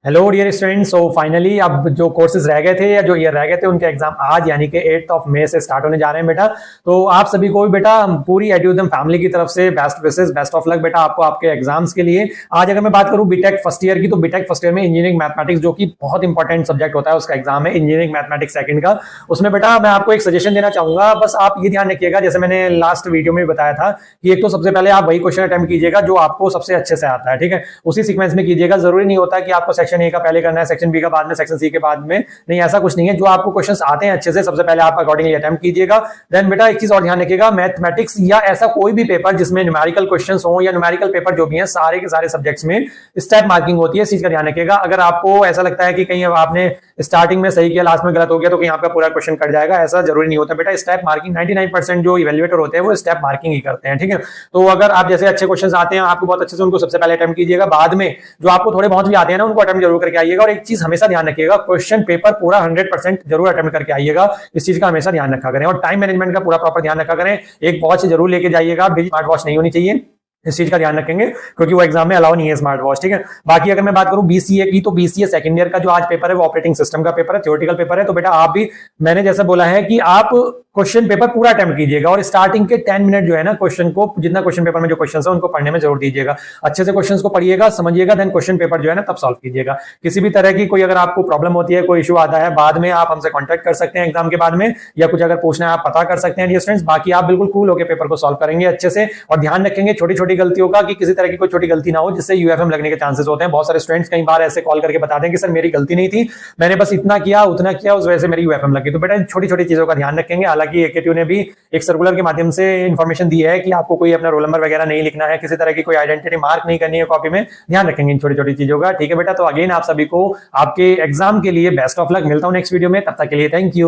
Hello dear students. So finally अब जो courses रह गए थे या जो ईयर रह गए थे उनके एग्जाम आज यानी कि 8 मई से स्टार्ट होने जा रहे हैं बेटा। तो आप सभी को भी बेटा पूरी एड्यूदम फैमिली की तरफ से best wishes, best of luck बेटा आपको आपके एग्जाम्स के लिए। आज अगर मैं बात करूं बीटेक फर्स्ट ईयर की, तो बीटेक फर्स्ट ईयर में इंजीनियरिंग मैथमेटिक्स जो कि बहुत इंपॉर्टेंट सब्जेक्ट होता है, उसका एग्जाम है इंजीनियरिंग मैथमेटिक्स सेकंड का। उसमें बेटा मैं आपको एक सजेशन देना चाहूंगा, बस आप ये ध्यान रखिएगा, जैसे मैंने लास्ट वीडियो में बताया था कि एक तो सबसे पहले आप वही क्वेश्चन अटेम्प्ट कीजिएगा जो आपको सबसे अच्छे से आता है, ठीक है, उसी सीक्वेंस में कीजिएगा। जरूरी नहीं होता कि आपको सेक्शन ए का पहले करना है, सेक्शन बी का बाद में, सेक्शन सी के बाद में, नहीं, ऐसा कुछ नहीं है। जो आपको क्वेश्चंस आते हैं अच्छे से सबसे पहले आप अकॉर्डिंगली अटेम्प्ट कीजिएगा। देन बेटा एक चीज और ध्यान रखिएगा, मैथमेटिक्स या ऐसा कोई भी पेपर जिसमें न्यूमेरिकल क्वेश्चंस हो या न्यूमेरिकल पेपर जो भी हैं, सारे के सारे सब्जेक्ट्स में स्टेप मार्किंग होती है। इस चीज का ध्यान रखिएगा। अगर आपको ऐसा लगता है कि कहीं आपने स्टार्टिंग में सही किया, लास्ट में गलत हो गया, तो कहीं आपका पूरा क्वेश्चन कट जाएगा, ऐसा जरूरी नहीं होता बेटा। स्टेप मार्किंग 99% जो इवैल्यूएटर होते हैं वो स्टेप मार्किंग ही करते हैं, ठीक है। तो अगर आप जैसे अच्छे क्वेश्चंस आते हैं आपको बहुत अच्छे से उनको सबसे पहले अटेम्प्ट कीजिएगा, बाद में जो आपको थोड़े बहुत भी आते हैं ना उनको अटेम्प्ट जरूर करके आइएगा। और एक चीज हमेशा ध्यान रखिएगा, क्वेश्चन पेपर पूरा 100% जरूर अटेम्प्ट करके आइएगा। इस चीज का हमेशा ध्यान रखा करें और टाइम मैनेजमेंट का पूरा प्रॉपर ध्यान रखा करें। एक वॉच जरूर लेके जाइएगा, स्मार्ट वॉच नहीं होनी चाहिए, इस चीज का ध्यान रखेंगे क्योंकि वो एग्जाम में अलाउ नहीं है स्मार्ट वॉच, ठीक है। बाकी अगर मैं बात करूं बीसीए की, तो बीसीए सेकंड ईयर का जो आज पेपर है वो ऑपरेटिंग सिस्टम का पेपर है, थ्योरेटिकल पेपर है। तो बेटा आप भी, मैंने जैसा बोला है कि आप क्वेश्चन पेपर पूरा अटेम्प्ट कीजिएगा और स्टार्टिंग के 10 मिनट जो है ना क्वेश्चन को, जितना क्वेश्चन पेपर में जो क्वेश्चन है उनको पढ़ने में जरूर दीजिएगा। अच्छे से क्वेश्चन को पढ़िएगा, समझिएगा, देन क्वेश्चन पेपर जो है ना तब सॉल्व कीजिएगा। किसी भी तरह की कोई अगर आपको प्रॉब्लम होती है, कोई इशू आता है, बाद में आप हमसे कॉन्टेक्ट कर सकते हैं एग्जाम के बाद में, या कुछ अगर पूछना है आप पता कर सकते हैं डियर स्टूडेंट्स। बाकी आप बिल्कुल कूल होकर पेपर को सॉल्व करेंगे अच्छे से और ध्यान रखेंगे छोटी छोटी गलतियों का, कि किसी तरह की कोई छोटी गलती ना हो जिससे यूएफएम लगने के चांसेस होते हैं। बहुत सारे स्टूडेंट्स कई बार ऐसे कॉल करके बताते हैं कि सर मेरी गलती नहीं थी, मैंने बस इतना किया उतना किया, उस वजह से मेरी यूएफएम लगी। तो बेटा छोटी छोटी चीजों का ध्यान रखेंगे। हालांकि एकेटीयू ने भी एक सर्कुलर के माध्यम से इंफॉर्मेशन दी है कि आपको कोई अपना रोल नंबर वगैरह नहीं लिखना है, किसी तरह की कोई आइडेंटिटी मार्क नहीं करनी है कॉपी में। ध्यान रखेंगे इन छोटी छोटी चीजों का, ठीक है बेटा। तो अगेन आप सभी को आपके एग्जाम के लिए बेस्ट ऑफ लक। मिलता हूं नेक्स्ट वीडियो में, तब तक के लिए थैंक यू।